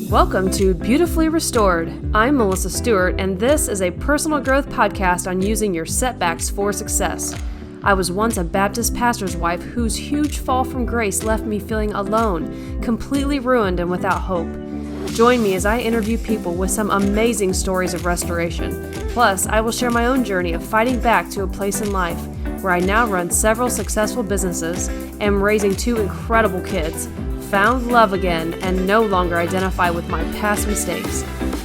Welcome to Beautifully Restored. I'm Melissa Stewart, and this is a personal growth podcast on using your setbacks for success. I was once a Baptist pastor's wife whose huge fall from grace left me feeling alone, completely ruined and without hope. Join me as I interview people with some amazing stories of restoration. Plus, I will share my own journey of fighting back to a place in life where I now run several successful businesses, am raising 2 incredible kids, found love again, and no longer identify with my past mistakes.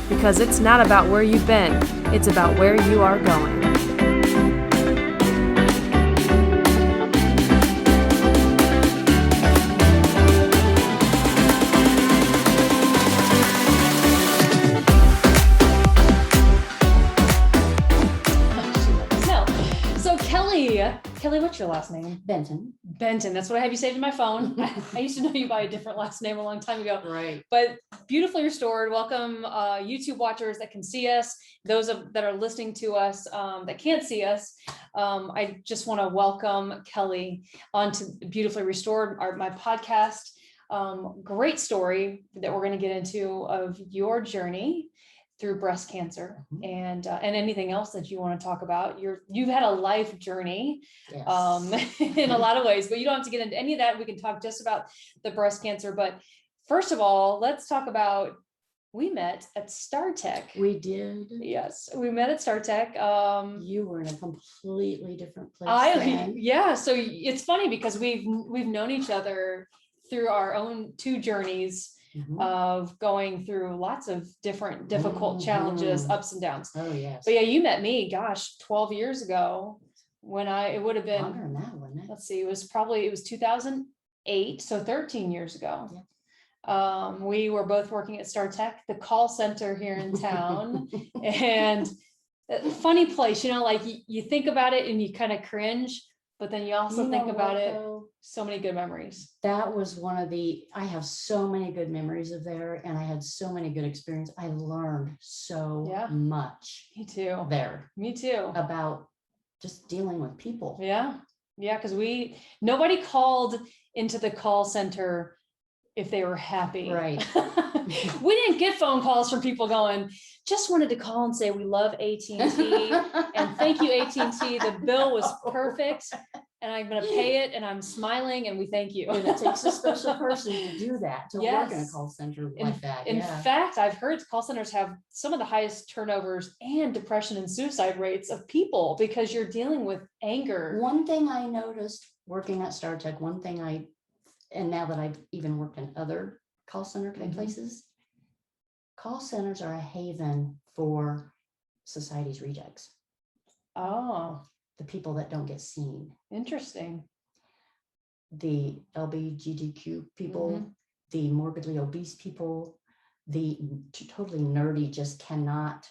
Because it's not about where you've been, it's about where you are going. Kelly, what's your last name? Benton. Benton. That's what I have you saved in my phone. I used to know you by a different last name a long time ago. Right. But Beautifully Restored. Welcome, YouTube watchers that can see us, those that are listening to us that can't see us. I just want to welcome Kelly onto Beautifully Restored, my podcast. Great story that we're going to get into of your journey through breast cancer and anything else that you want to talk about. You've had a life journey, yes. In a lot of ways, but you don't have to get into any of that. We can talk just about the breast cancer. But first of all, let's talk about, we met at StarTech. We did. Yes, we met at StarTech. You were in a completely different place. Yeah. So it's funny because we've known each other through our own 2 journeys. Of going through lots of different difficult challenges, ups and downs. Oh yes. But yeah, you met me, 12 years ago when it would have been longer than that, wasn't it? Let's see, it was 2008, so 13 years ago. Yeah. We were both working at StarTech, the call center here in town. And funny place, like you think about it and you kind of cringe, but then you also think about it. So many good memories. That was I have so many good memories of there, and I had so many good experiences. I learned so much. Me too. There. Me too. About just dealing with people. Yeah. Yeah. Because nobody called into the call center if they were happy. Right. We didn't get phone calls from people going, just wanted to call and say we love AT&T and thank you, AT&T. The bill was perfect and I'm going to pay it and I'm smiling and we thank you. And it takes a special person to do that, to work in a call center like that. In fact, I've heard call centers have some of the highest turnovers and depression and suicide rates of people because you're dealing with anger. One thing I noticed working at StarTech, and now that I've even worked in other call center type places, call centers are a haven for society's rejects. Oh. The people that don't get seen. Interesting. The LGBTQ people, the morbidly obese people, the totally nerdy, just cannot,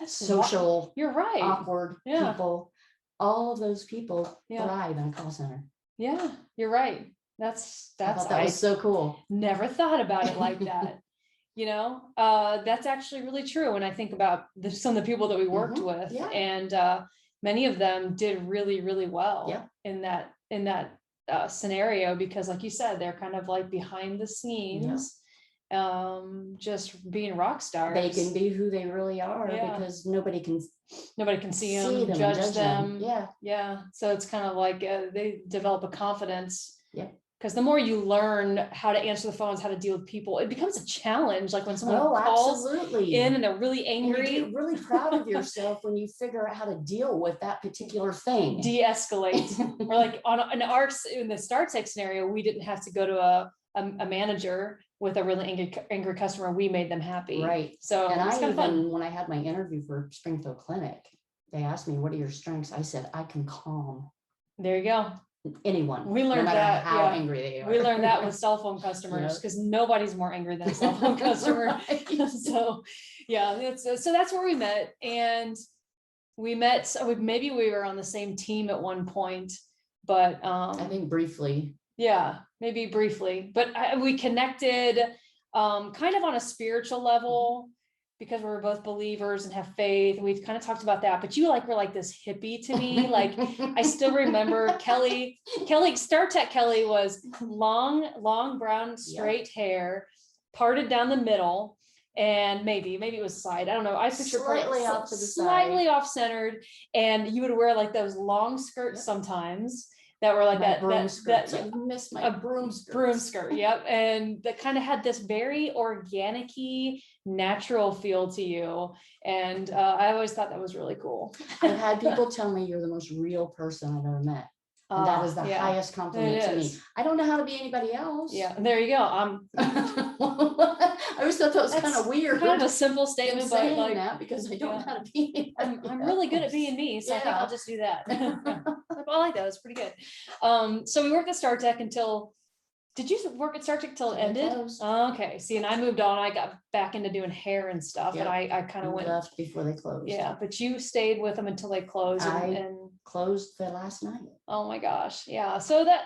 social, you're right, awkward people. All of those people thrive in a call center. Yeah, you're right. That was so cool. Never thought about it like that. That's actually really true. When I think about some of the people that we worked with, and many of them did really, really well in that scenario, because like you said, they're kind of like behind the scenes, just being rock stars. They can be who they really are because nobody can see them, judge them. Yeah. So it's kind of like they develop a confidence. Yeah. Because the more you learn how to answer the phones, how to deal with people, it becomes a challenge. Like when someone calls in and they're really angry. And you get really proud of yourself when you figure out how to deal with that particular thing. De-escalate. Or like in the StarTech scenario, we didn't have to go to a manager with a really angry customer. We made them happy. Right. So and when I had my interview for Springfield Clinic, they asked me, what are your strengths? I said, I can calm. There you go. Anyone. We learned no matter that how angry they are. We learned that with cell phone customers because nobody's more angry than a cell phone customer. So that's where we met, and we met. Maybe we were on the same team at one point, but I think briefly. Yeah, maybe briefly, but we connected kind of on a spiritual level. Because we were both believers and have faith. And we've kind of talked about that, but you were like this hippie to me. Like I still remember Kelly, StarTech Kelly was long, brown, straight hair, parted down the middle. and maybe it was side. I don't know. I picture Slightly off to the slightly side. off centered, and you would wear like those long skirts sometimes that were like My that broom that skirts. that I miss my broom broom skirts. skirt. Yep, and that kind of had this very organic-y, natural feel to you, and I always thought that was really cool. I've had people tell me you're the most real person I've ever met. And that is the highest compliment to me. I don't know how to be anybody else. Yeah, there you go. I always thought that was kind of weird. Kind of a simple statement, but like that because I don't know how to be anybody I'm really good at being me, so I think I'll just do that. I like that. It's pretty good. So we worked at StarTech until. Did you work at StarTech till it ended? Okay. See, and I moved on. I got back into doing hair and stuff, and I kind of went left before they closed. Yeah, but you stayed with them until they closed. And closed the last night. Oh my gosh, yeah. So that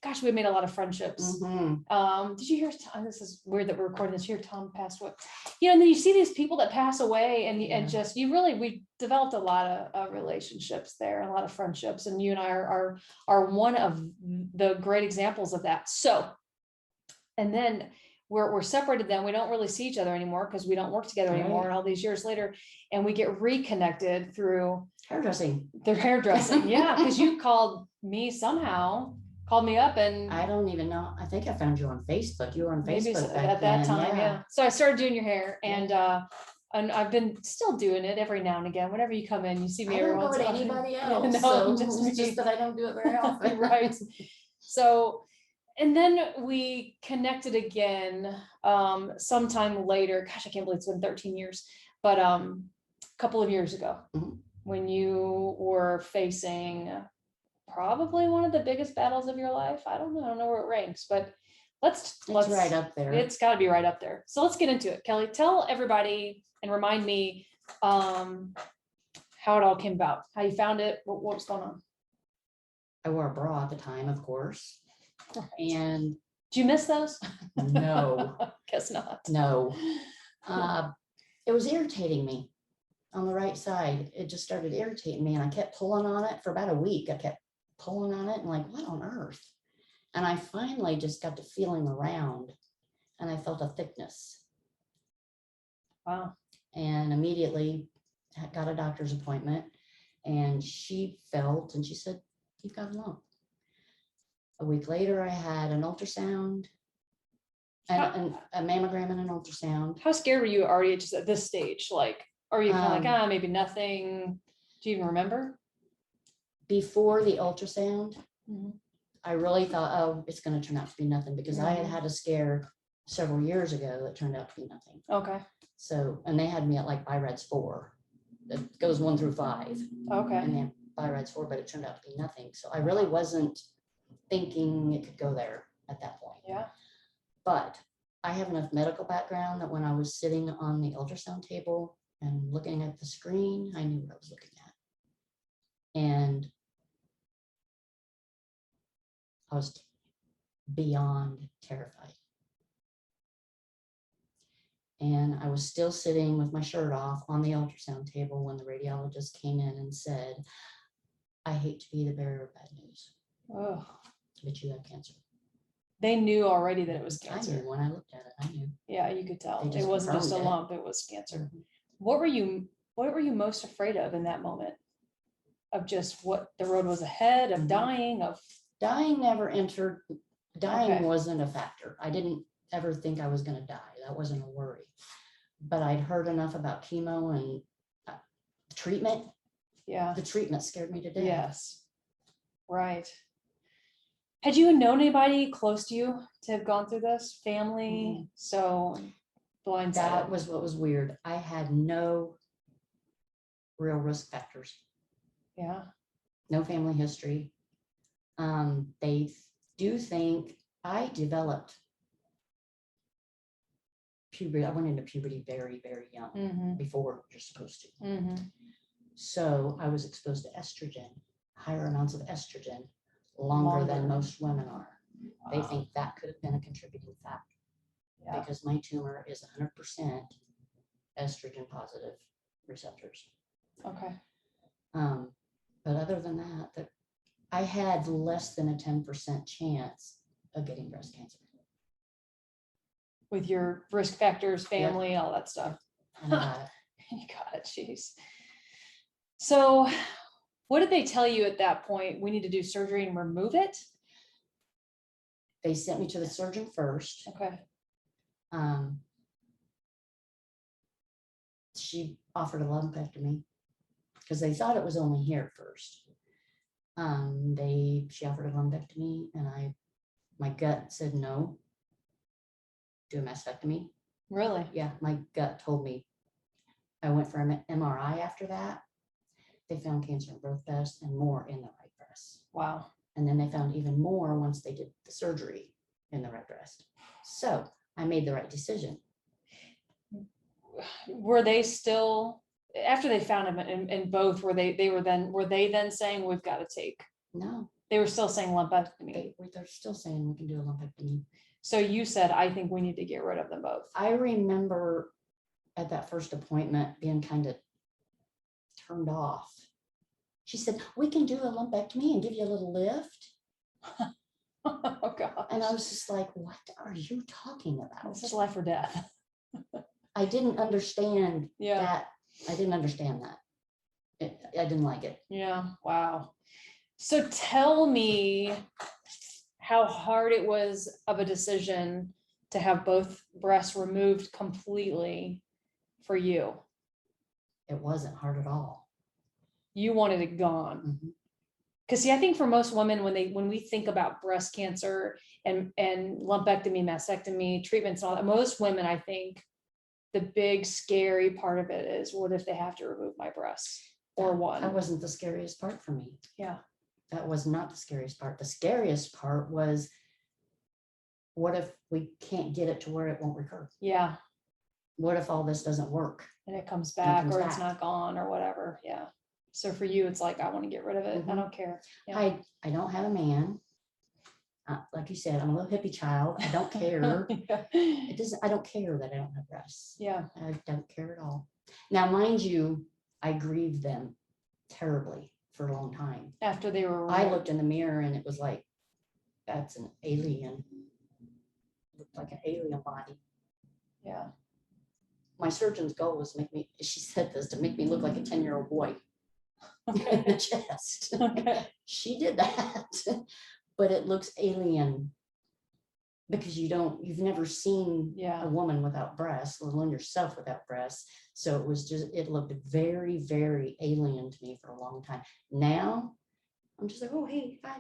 gosh, we made a lot of friendships. Did you hear? This is weird that we're recording this year. Tom passed away. And then you see these people that pass away, and just we developed a lot of relationships there, a lot of friendships, and you and I are one of the great examples of that. So, and then we're separated. Then we don't really see each other anymore because we don't work together anymore. And all these years later, and we get reconnected through hairdressing. Yeah, because you called me up, and I don't even know. I think I found you on Facebook. You were on Facebook at that time. Yeah. So I started doing your hair, and I've been still doing it every now and again. Whenever you come in, you see me every once in a while. Anybody else? No, just that I don't do it very often. Right. So, and then we connected again sometime later. Gosh, I can't believe it's been 13 years, but a couple of years ago, when you were facing probably one of the biggest battles of your life. I don't know where it ranks, but let's right up there. It's got to be right up there. So let's get into it. Kelly, tell everybody and remind me how it all came about, how you found it, what was going on. I wore a bra at the time, of course. Right. And do you miss those? No. Guess not. No. It was irritating me on the right side. It just started irritating me, and I kept pulling on it for about a week. I kept pulling on it and like, what on earth? And I finally just got to feeling around, and I felt a thickness. Wow. And immediately got a doctor's appointment, and she said, you've got a lump. A week later, I had an ultrasound, and a mammogram and an ultrasound. How scared were you already just at this stage? Like, are you kind of like, maybe nothing? Do you even remember? Before the ultrasound, I really thought, oh, it's going to turn out to be nothing, because I had a scare several years ago that turned out to be nothing. Okay. So, and they had me at like BI-RADS 4. It goes 1 through 5. Okay. And then BI-RADS 4, but it turned out to be nothing. So I really wasn't thinking it could go there at that point. Yeah. But I have enough medical background that when I was sitting on the ultrasound table and looking at the screen, I knew what I was looking at. And I was beyond terrified. And I was still sitting with my shirt off on the ultrasound table when the radiologist came in and said, I hate to be the bearer of bad news, but you have cancer. They knew already that it was cancer. I knew when I looked at it. I knew. Yeah, you could tell. It wasn't just a lump, it was cancer. What were you most afraid of in that moment? Of just what the road was ahead, of dying, of dying never entered. Dying wasn't a factor. I didn't ever think I was going to die. That wasn't a worry. But I'd heard enough about chemo and treatment. Yeah. The treatment scared me to death. Yes. Right. Had you known anybody close to you to have gone through this? Family? So blindsided. That was what was weird. I had no real risk factors. Yeah. No family history. They do think I developed puberty. I went into puberty very, very young, before you're supposed to. So I was exposed to estrogen, higher amounts of estrogen, longer than most women are. Wow. They think that could have been a contributing factor, because my tumor is 100% estrogen positive receptors. Okay. But other than that, I had less than a 10% chance of getting breast cancer. with your risk factors, family, all that stuff. And I got it. You got it, jeez. So what did they tell you at that point? We need to do surgery and remove it? They sent me to the surgeon first. Okay. She offered a lumpectomy because they thought it was only here at first. She offered a lumpectomy, and my gut said no. Do a mastectomy. Really? Yeah, my gut told me. I went for an MRI after that. They found cancer in both breasts and more in the right breast. Wow. And then they found even more once they did the surgery in the right breast. So I made the right decision. Were they still, after they found him in both, were they then saying we've got to take? No, They were still saying lumpectomy. they're still saying we can do a lumpectomy. So you said, I think we need to get rid of them both. I remember at that first appointment being kind of turned off. She said, we can do a lumpectomy and give you a little lift. Oh God. And I was just like, what are you talking about? This is life or death. I didn't understand Yeah. that. I didn't understand that. I didn't like it. Yeah. Wow. So tell me how hard it was of a decision to have both breasts removed completely for you. It wasn't hard at all. You wanted it gone. Mm-hmm. Because see, I think for most women, when we think about breast cancer and lumpectomy, mastectomy, treatments, and all that, most women, I think the big scary part of it is, what if they have to remove my breasts or one? That wasn't the scariest part for me. Yeah. That was not the scariest part. The scariest part was, what if we can't get it to where it won't recur? Yeah. What if all this doesn't work? And it comes back, comes or it's back. not gone or whatever. Yeah. So for you, it's like, I want to get rid of it. I Mhm. don't care. Yeah. I don't have a man. Like you said, I'm a little hippie child. I don't care. Yeah. It doesn't. I don't care that I don't have breasts. Yeah. I don't care at all. Now, mind you, I grieved them terribly for a long time. After they were I removed. looked in the mirror and it was like, that's an alien. Looked like an alien body. Yeah. My surgeon's goal was she said this, to make me look like a 10-year-old boy in the chest. Okay. She did that, but it looks alien because you've never seen Yeah. a woman without breasts, let alone yourself without breasts. So it looked very, very alien to me for a long time. Now I'm just like, oh, hey, hi.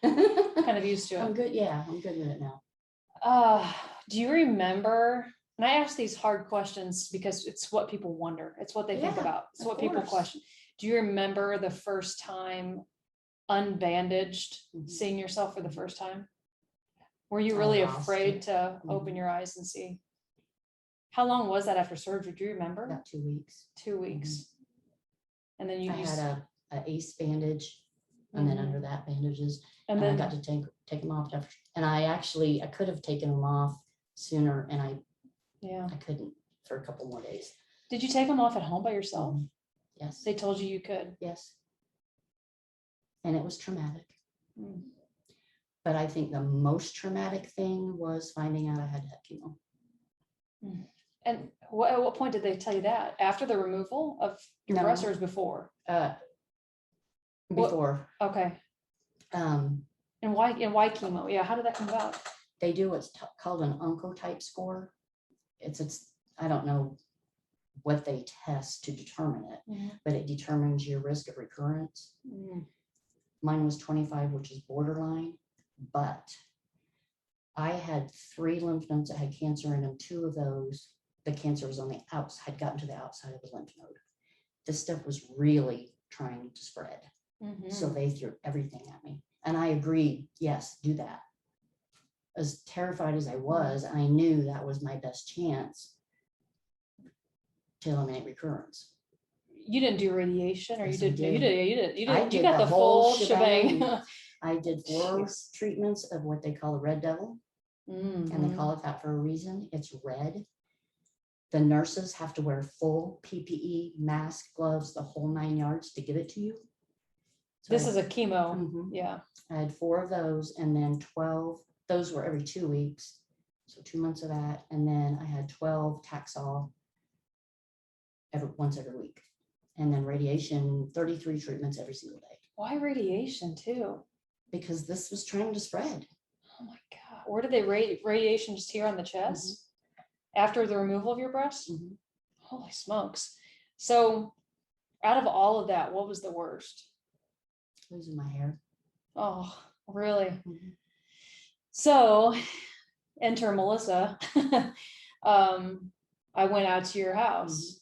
Kind of used to it. I'm good. Yeah, I'm good with it now. Do you remember? And I ask these hard questions because it's what people wonder. It's what they think Yeah, about. It's of what people course. question. Do you remember the first time unbandaged, Mhm. seeing yourself for the first time? Were you I really lost afraid it. to open your eyes and see? How long was that after surgery? Do you remember? About 2 weeks. 2 weeks. And then you I used, had a ACE bandage, and then under that bandages, and and I then got to take them off after. And I could have taken them off sooner, and yeah. I couldn't for a couple more days. Did you take them off at home by yourself? Mhm. Yes. They told you could. Yes. And it was traumatic. Mm. But I think the most traumatic thing was finding out I had to have chemo. And at what point did they tell you that? After the removal of your No. breast, or before? Before. Okay. And why chemo? Yeah, how did that come about? They do what's called an oncotype score. It's I don't know what they test to determine it, but it determines your risk of recurrence. Mine was 25, which is borderline, but I had 3 lymph nodes that had cancer in them. 2 of those, the cancer was on the outside, had gotten to the outside of the lymph node. This stuff was really trying to spread. So they threw everything at me. And I agreed, yes, do that. As terrified as I was, I knew that was my best chance to eliminate recurrence. You didn't do radiation, or Yes, you I did? did. You did got the whole full shebang. I did 4 Jeez. treatments of what they call a red devil, and they call it that for a reason. It's red. The nurses have to wear full PPE, mask, gloves, the whole 9 yards to give it to you. So This is a chemo. Mhm. Yeah. I had 4 of those, and then 12. Those were every 2 weeks, So 2 months of that. And then I had 12 Taxol once every week. And then radiation, 33 treatments every single day. Why radiation too? Because this was trying to spread. Oh my God. Where did they radiation just here on the chest? After the removal of your breast? Holy smokes. So out of all of that, what was the worst? Losing my hair. Oh, really? So enter Melissa. I went out to your house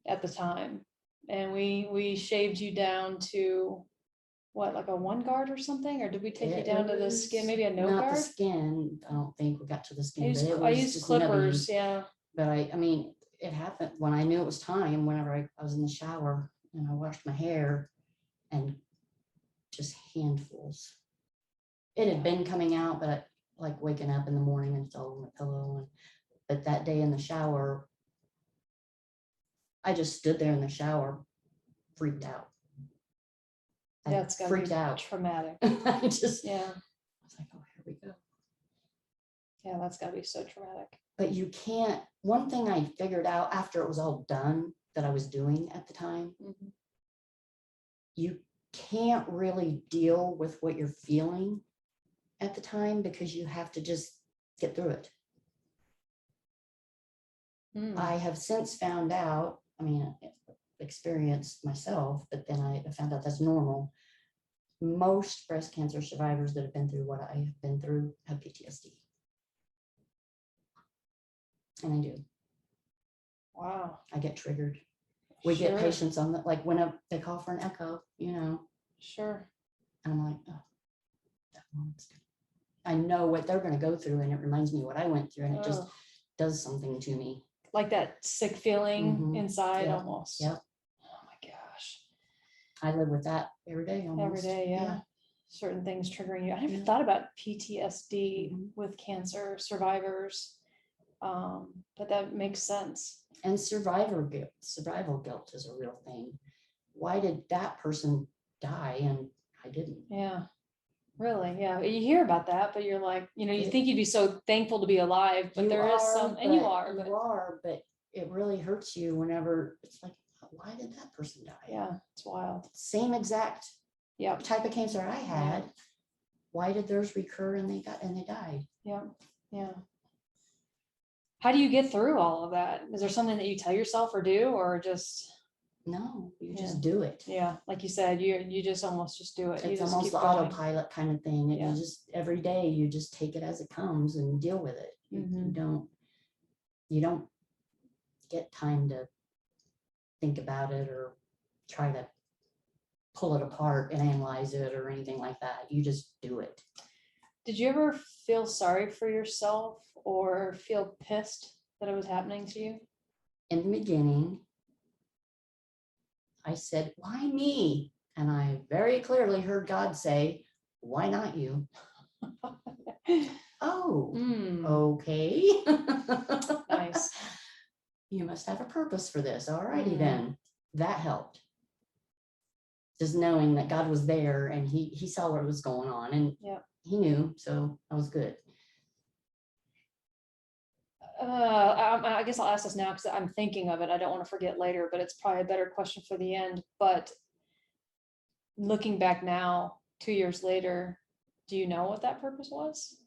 at the time, and we shaved you down to what, like a 1 guard or something? Or did we take you down to the skin, maybe a no not guard? the skin. I don't think we got to the skin. I used clippers, yeah. But I mean, it happened when I knew it was time, whenever I was in the shower and I washed my hair, and just handfuls. It had been coming out, but like waking up in the morning and it's all on my pillow. But that day in the shower, I just stood there in the shower, freaked out. That's gotta freaked be out. traumatic. I just, Yeah. I was like, oh, here we go. Yeah, that's gotta be so traumatic. But you can't, one thing I figured out after it was all done that I was doing at the time, you can't really deal with what you're feeling at the time because you have to just get through it. I have since found out, I mean, experienced myself, but then I found out that's normal. Most breast cancer survivors that have been through what I have been through have PTSD. And I do. Wow. I get triggered. We get patients on the, like when they call for an echo, you know. Sure. And I'm like, oh, that one's good. I know what they're going to go through, and it reminds me what I went through, and it just does something to me. Like that sick feeling inside almost. Yep. Oh my gosh. I live with that every day almost. Every day, yeah. Certain things triggering you. I never thought about PTSD with cancer survivors, but that makes sense. And survival guilt is a real thing. Why did that person die and I didn't? Yeah, really. Yeah, you hear about that, but you're like, you know, you think you'd be so thankful to be alive, but there is some, and you are, but it really hurts you whenever it's like, why did that person die? Yeah, it's wild. Same exact type of cancer I had. Why did theirs recur and they died? Yeah. Yeah. How do you get through all of that? Is there something that you tell yourself or do, or just? No, you just do it. Yeah, like you said, you just almost just do it. It's almost the autopilot kind of thing. You just every day you just take it as it comes and deal with it. You don't get time to think about it or try to pull it apart and analyze it or anything like that. You just do it. Did you ever feel sorry for yourself or feel pissed that it was happening to you? In the beginning, I said, why me? And I very clearly heard God say, why not you? Okay. Nice. You must have a purpose for this. All righty then. That helped. Just knowing that God was there and he saw what was going on, and he knew, so I was good. I guess I'll ask this now because I'm thinking of it. I don't want to forget later, but it's probably a better question for the end. But looking back now, 2 years later, do you know what that purpose was?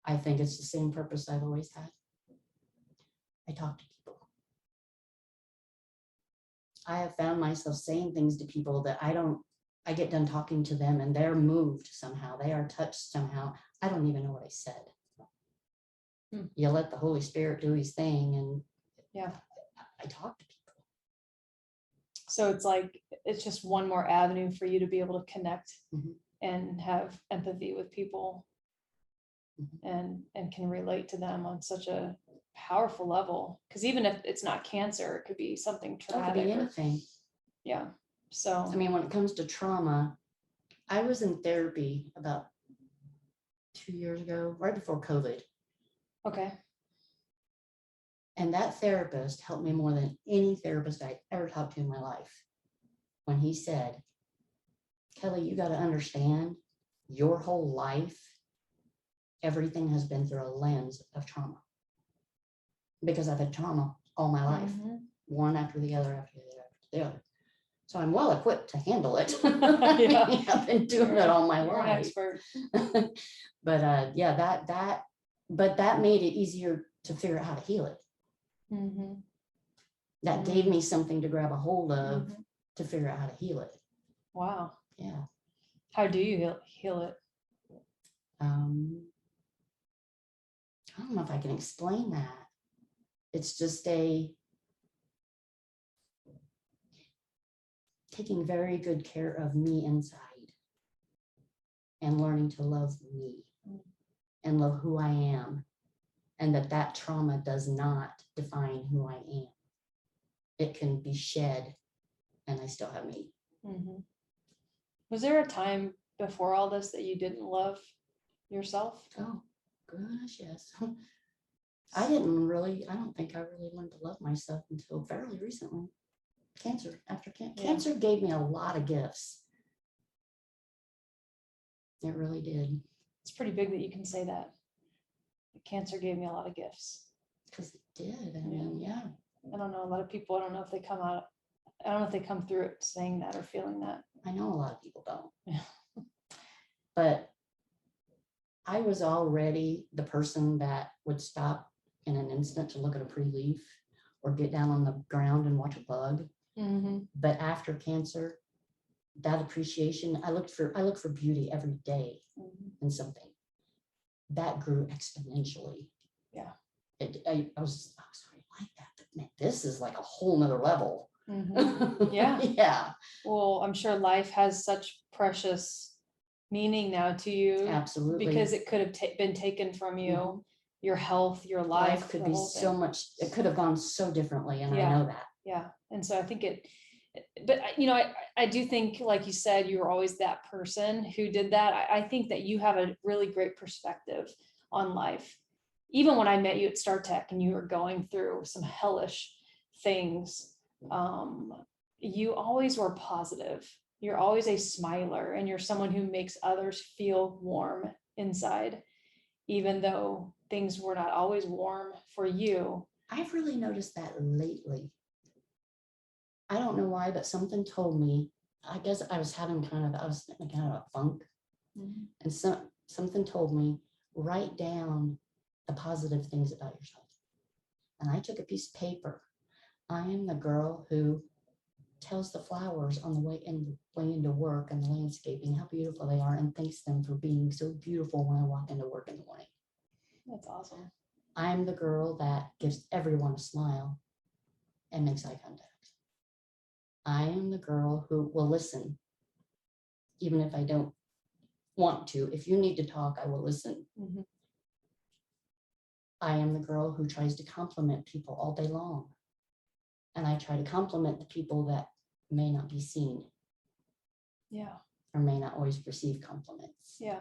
I think it's the same purpose I've always had. I talk to people. I have found myself saying things to people that I get done talking to them and they're moved somehow. They are touched somehow. I don't even know what I said. You let the Holy Spirit do his thing, and I talk to people. So it's like, it's just one more avenue for you to be able to connect and have empathy with people and can relate to them on such a powerful level. Because even if it's not cancer, it could be something traumatic. It could be anything. So I mean, when it comes to trauma, I was in therapy about 2 years ago, right before COVID. Okay. And that therapist helped me more than any therapist I ever talked to in my life. When he said, Kelly, you got to understand, your whole life everything has been through a lens of trauma. Because I've had trauma all my life, one after the other, after the other, after the other. So I'm well equipped to handle it. I've been doing it all my life. Expert. But but that made it easier to figure out how to heal it. That gave me something to grab a hold of to figure out how to heal it. Wow. Yeah. How do you heal it? I don't know if I can explain that. It's just taking very good care of me inside and learning to love me and love who I am, and that trauma does not define who I am. It can be shed and I still have me. Was there a time before all this that you didn't love yourself? Oh gosh, yes. I don't think I really learned to love myself until fairly recently. Cancer gave me a lot of gifts. It really did. It's pretty big that you can say that. Cancer gave me a lot of gifts. Because it did. I mean, yeah. I don't know, a lot of people, I don't know if they come through it saying that or feeling that. I know a lot of people don't. Yeah. But I was already the person that would stop in an instant to look at a pretty leaf or get down on the ground and watch a bug. But after cancer, that appreciation, I look for beauty every day in something. That grew exponentially. Yeah. I was already like that, but man, this is like a whole nother level. Yeah. Yeah. Well, I'm sure life has such precious meaning now to you. Absolutely. Because it could have been taken from you. Your health, your life could be so much, it could have gone so differently, and I know that. Yeah. And so I think but I do think, like you said, you were always that person who did that. I think that you have a really great perspective on life. Even when I met you at StarTech and you were going through some hellish things, you always were positive. You're always a smiler, and you're someone who makes others feel warm inside, even though things were not always warm for you. I've really noticed that lately. I don't know why, but something told me, I guess I was having kind of a funk. And something told me, write down the positive things about yourself. And I took a piece of paper. I am the girl who tells the flowers on the way into work and the landscaping how beautiful they are, and thanks them for being so beautiful when I walk into work in the morning. That's awesome. I'm the girl that gives everyone a smile and makes eye contact. I am the girl who will listen, even if I don't want to. If you need to talk, I will listen. I am the girl who tries to compliment people all day long. And I try to compliment the people that may not be seen. Yeah. Or may not always receive compliments. Yeah.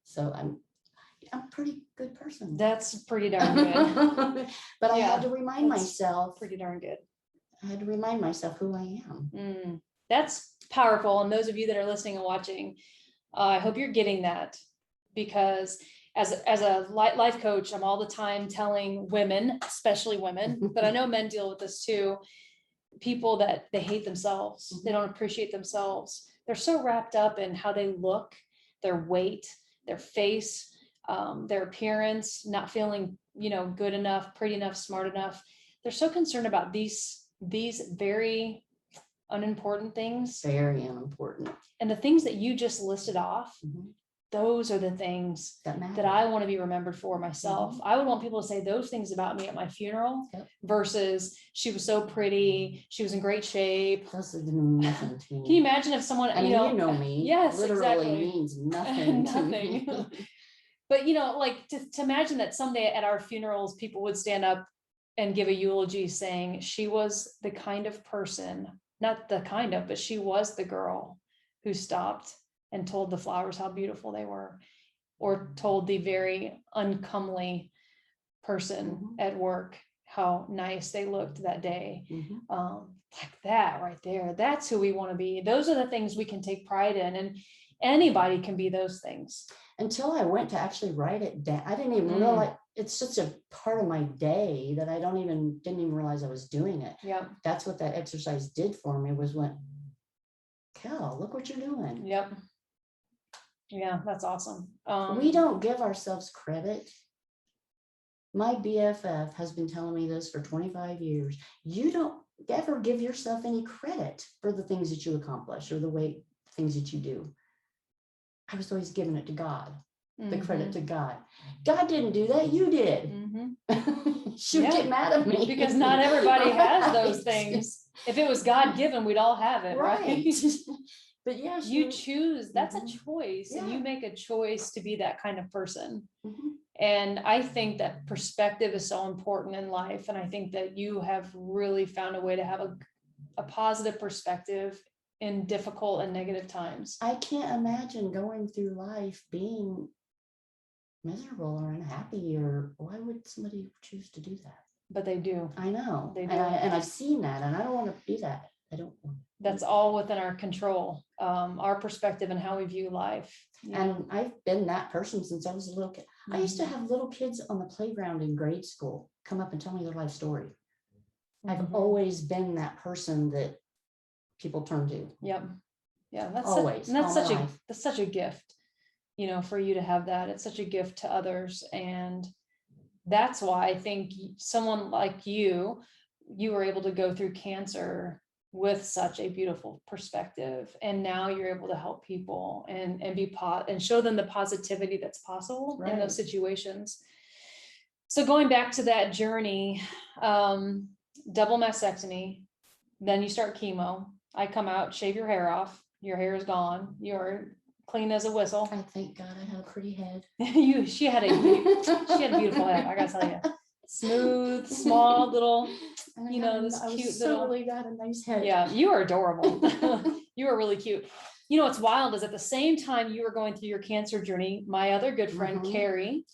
So I'm a pretty good person. That's pretty darn good. But I had to remind myself. Pretty darn good. I had to remind myself who I am. That's powerful. And those of you that are listening and watching, I hope you're getting that, because as a life coach, I'm all the time telling women, especially women, but I know men deal with this too. People that they hate themselves. They don't appreciate themselves. They're so wrapped up in how they look, their weight, their face, their appearance, not feeling, good enough, pretty enough, smart enough. They're so concerned about these very unimportant things. Very unimportant. And the things that you just listed off, those are the things that I want to be remembered for myself. I would want people to say those things about me at my funeral versus she was so pretty, she was in great shape. This is nothing to me. Can you imagine if someone, you know me. Yes, literally exactly. means nothing to me. But to imagine that someday at our funerals, people would stand up and give a eulogy saying she was the kind of person, not the kind of, but she was the girl who stopped and told the flowers how beautiful they were, or told the very uncomely person at work how nice they looked that day. Like that right there, that's who we want to be. Those are the things we can take pride in. And Anybody can be those things. Until I went to actually write it down. I didn't even realize it's such a part of my day that I didn't even realize I was doing it. Yep. That's what that exercise did for me, was went, Kel, look what you're doing. Yep. Yeah, that's awesome. We don't give ourselves credit. My BFF has been telling me this for 25 years. You don't ever give yourself any credit for the things that you accomplish or the things that you do. I was always giving it to God, the credit to God. God didn't do that, you did. She would get mad at me. Because not everybody has those things. If it was God given, we'd all have it, right? But yeah, you choose, that's a choice, and you make a choice to be that kind of person. And I think that perspective is so important in life. And I think that you have really found a way to have a positive perspective in difficult and negative times. I can't imagine going through life being miserable or unhappy, or why would somebody choose to do that? But they do. I know. They do. And I've seen that, and I don't want to be that. I don't want. That's all within our control, our perspective and how we view life. And I've been that person since I was a little kid. I used to have little kids on the playground in grade school come up and tell me their life story. I've always been that person that people turn to. Yep. Yeah, that's always. That's such a gift, for you to have that. It's such a gift to others. And that's why I think someone like you were able to go through cancer with such a beautiful perspective. And now you're able to help people and show them the positivity that's possible in those situations. So going back to that journey, double mastectomy, then you start chemo. I come out, shave your hair off. Your hair is gone. You're clean as a whistle. I thank God I had a pretty head. She had a beautiful head. I gotta tell you, smooth, small, little. This cute little. Totally got a nice head. Yeah, you are adorable. You are really cute. What's wild is at the same time you were going through your cancer journey, my other good friend Carrie,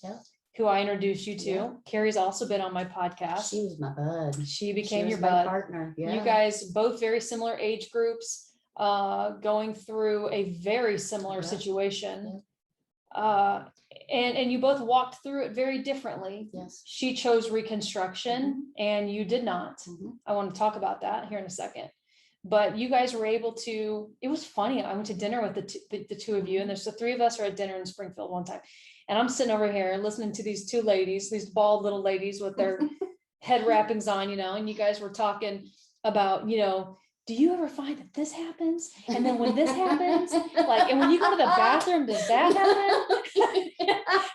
who I introduced you to. Carrie's also been on my podcast. She was my bud. She became your bud. Partner. Yeah. You guys both very similar age groups, going through a very similar situation. And you both walked through it very differently. Yes. She chose Reconstruction and you did not. I want to talk about that here in a second. But you guys were able to, it was funny. I went to dinner with the two of you, and there's the three of us are at dinner in Springfield one time. And I'm sitting over here listening to these two ladies, these bald little ladies with their head wrappings on, and you guys were talking about, do you ever find that this happens? And then when this happens, and when you go to the bathroom, does that happen?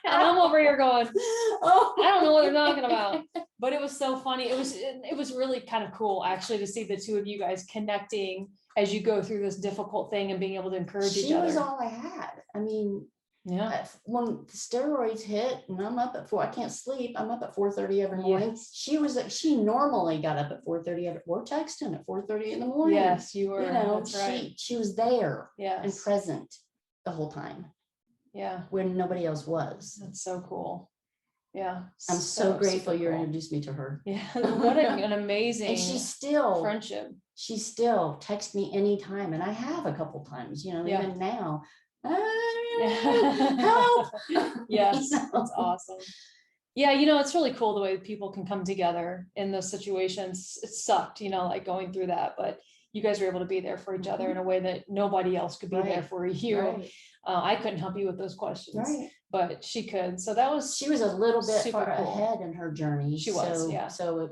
And I'm over here going, I don't know what they're talking about. But it was so funny. It was really kind of cool, actually, to see the two of you guys connecting as you go through this difficult thing and being able to encourage each other. She was all I had. I mean, when the steroids hit and I'm up at 4, I can't sleep. I'm up at 4:30 every morning. She normally got up at 4:30. We're texting at 4:30 in the morning. Yes, you were. That's right. She was there and present the whole time. Yeah. When nobody else was. That's so cool. Yeah. I'm so grateful you introduced me to her. Yeah. What an amazing and she's still friendship. She still texts me anytime. And I have a couple times, even now. Help. Yes. That's awesome. Yeah. It's really cool the way people can come together in those situations. It sucked, going through that, but you guys were able to be there for each other in a way that nobody else could be there for you. Right. I couldn't help you with those questions, but she could. So she was a little bit far ahead in her journey. She was, So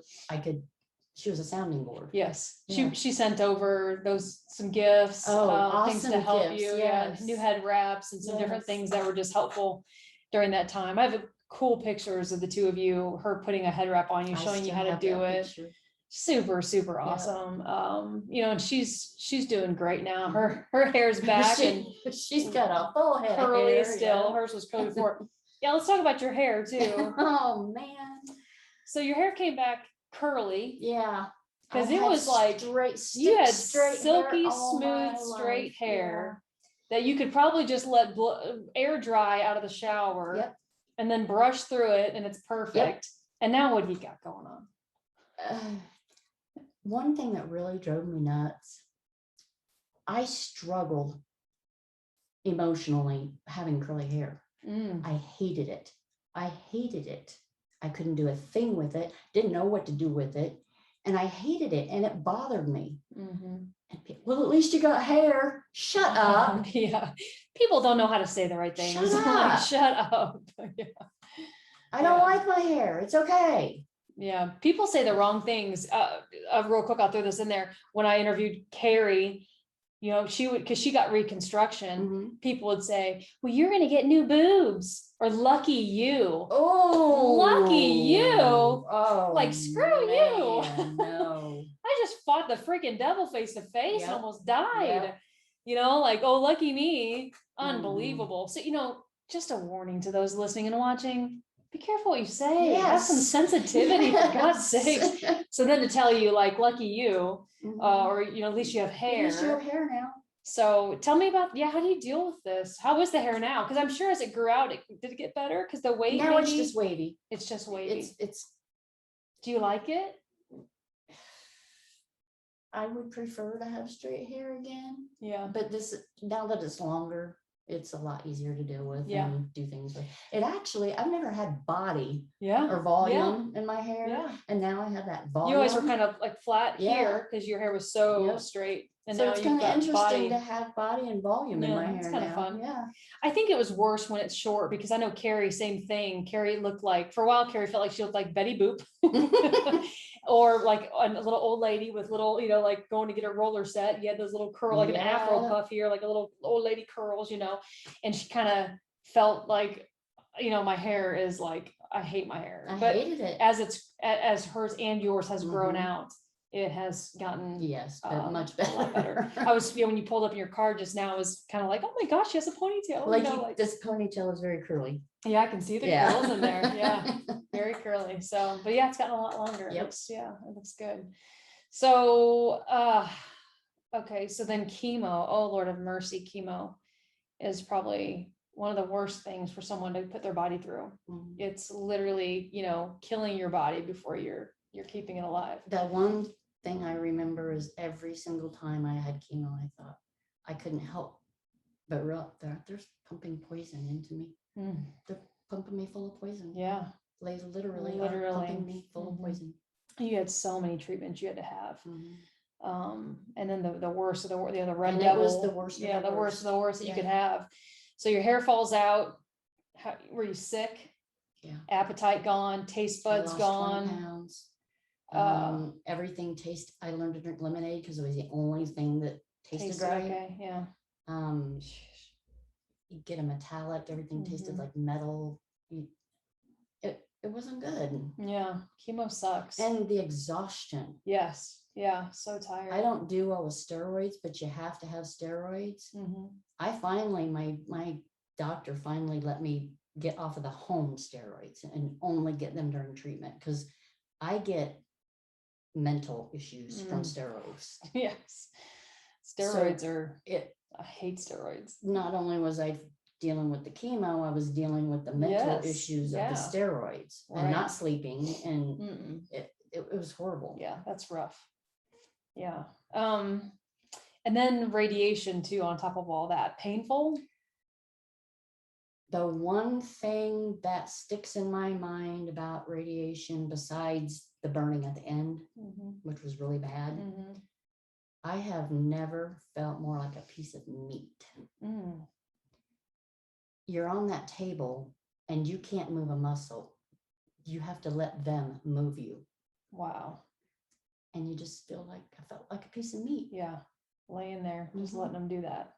she was a sounding board. Yes. She sent over some gifts, awesome things to help gifts, you. Yeah. New head wraps and some different things that were just helpful during that time. I have cool pictures of the two of you, her putting a head wrap on you, showing you how to do it. Picture. Super, super awesome. And she's doing great now. Her hair's back and she's got a full head curly hair, still. Hers was curly before. Yeah, let's talk about your hair too. Oh man. So your hair came back curly. Yeah. Because it was like you had silky, smooth, straight hair that you could probably just let air dry out of the shower and then brush through it and it's perfect. And now what do you got going on? One thing that really drove me nuts, I struggled emotionally having curly hair. Mm. I hated it. I hated it. I couldn't do a thing with it. Didn't know what to do with it. And I hated it. And it bothered me. Mm-hmm. And well, at least you got hair. Shut up. Yeah. People don't know how to say the right things. Shut Like, up. shut up. Yeah. I don't Yeah. like my hair. It's okay. Yeah. People say the wrong things. Real quick, I'll throw this in there. When I interviewed Carrie, you know, she would, because she got reconstruction, Mhm. people would say, well, you're going to get new boobs, or lucky you. Oh, Lucky you. Oh, Like, screw you. No. I just fought the freaking devil face to face and Yep. almost died. Yep. You know, like, oh, lucky me. Mhm. Unbelievable. So, you know, just a warning to those listening and watching. Be careful what you say. Have Yes. some sensitivity, for God's Yes. sakes. So then to tell you, like, lucky you, Mhm. or, you know, at least you have At hair. least you have hair now. So tell me about, how do you deal with this? How is the hair now? Because I'm sure as it grew out, did it get better? Because the weight, Now maybe, it's just wavy. it's just wavy. It's. Do you like it? I would prefer to have straight hair again, Yeah. but this, now that it's longer, it's a lot easier to deal with Yeah. and do things with. It actually, I've never had body Yeah. or volume in my hair, Yeah. and now I have that volume. You always were kind of like flat Yeah. here because your hair was so Yep. straight. And So now it's you've kind of got interesting body. to have body and volume in Yeah, my hair it's kind of now. fun. Yeah. I think it was worse when it's short, because I know Carrie, same thing. Carrie looked like, for a while, Carrie felt like she looked like Betty Boop. Or like a little old lady with little, you know, like going to get a roller set. You had those little curl, like an afro Yeah. puff here, like a little old lady curls, you know, and she kind of felt like, you know, my hair is like, I hate my hair. I But hated it. as hers and yours has grown Mhm. out, it has gotten Yes, but much a lot better. better. I was, you know, when you pulled up in your car just now, I was kind of like, oh my gosh, she has a ponytail. Like, you know, like, this ponytail is very curly. yeah, I can see the Yeah. curls in there. Yeah, very curly. So, but yeah, it's gotten a lot longer. It Yep. looks, it looks good. So, okay, so then chemo. Oh Lord have mercy, chemo is probably one of the worst things for someone to put their body through. Mhm. It's literally, you know, killing your body before you're keeping it alive. The one thing I remember is every single time I had chemo, I thought I couldn't help but they're pumping poison into me. Mm, They're pumping me full of poison. yeah, They literally are Literally. pumping me full Mhm. of poison. you had so many treatments you had to have. Mhm. And then the worst of the red And it devil. was the worst of Yeah, the the worst of the worst that you Yeah. could have. So your hair falls out. Were you sick? Yeah. Appetite gone, taste I buds lost gone. 20 pounds. Everything tasted. I learned to drink lemonade because it was the only thing that tasted right. Okay, yeah. You get a metallic. Everything tasted Mhm. like metal. It wasn't good. Yeah, chemo sucks. And the exhaustion. Yes, yeah, so tired. I don't do well with steroids, but you have to have steroids. Mhm. I finally, my doctor finally let me get off of the home steroids and only get them during treatment, because I get mental issues from steroids. Yes, steroids are. I hate steroids. Not only was I dealing with the chemo, I was dealing with the mental Yes, issues of the steroids and Right. not sleeping, and Mm-mm. it was horrible. Yeah, that's rough. Yeah. And then radiation too, on top of all that. Painful? The one thing that sticks in my mind about radiation, besides the burning at the end, which was really bad, I have never felt more like a piece of meat. You're on that table and you can't move a muscle. You have to let them move you. Wow. And you just feel like I felt like a piece of meat. Yeah. Laying there, just letting them do that.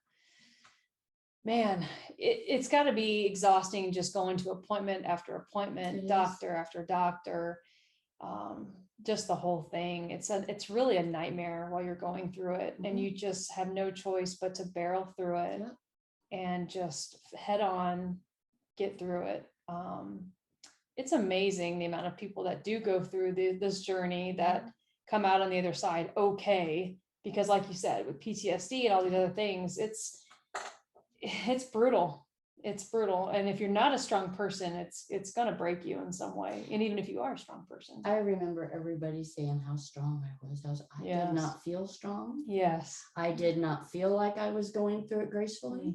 Man, it's got to be exhausting just going to appointment after appointment, doctor after doctor, just the whole thing. It's really a nightmare while you're going through it, and you just have no choice but to barrel through it and just head on, get through it. It's amazing the amount of people that do go through this journey that come out on the other side okay, because like you said, with PTSD and all these other things, it's brutal. It's brutal. And if you're not a strong person, it's going to break you in some way. And even if you are a strong person. I remember everybody saying how strong I was. I did not feel strong. Yes. I did not feel like I was going through it gracefully.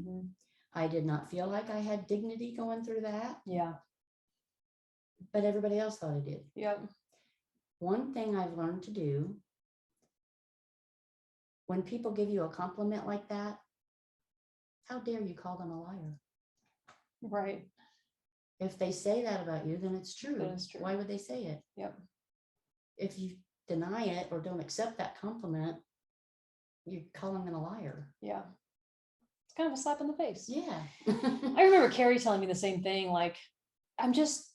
I did not feel like I had dignity going through that, Yeah. but everybody else thought I did. Yep. One thing I've learned to do, when people give you a compliment like that, how dare you call them a liar? Right. If they say that about you, then it's true. Then it's true. Why would they say it? Yep. If you deny it or don't accept that compliment, you're calling them a liar. Yeah. It's kind of a slap in the face. Yeah. I remember Carrie telling me the same thing. Like, I'm just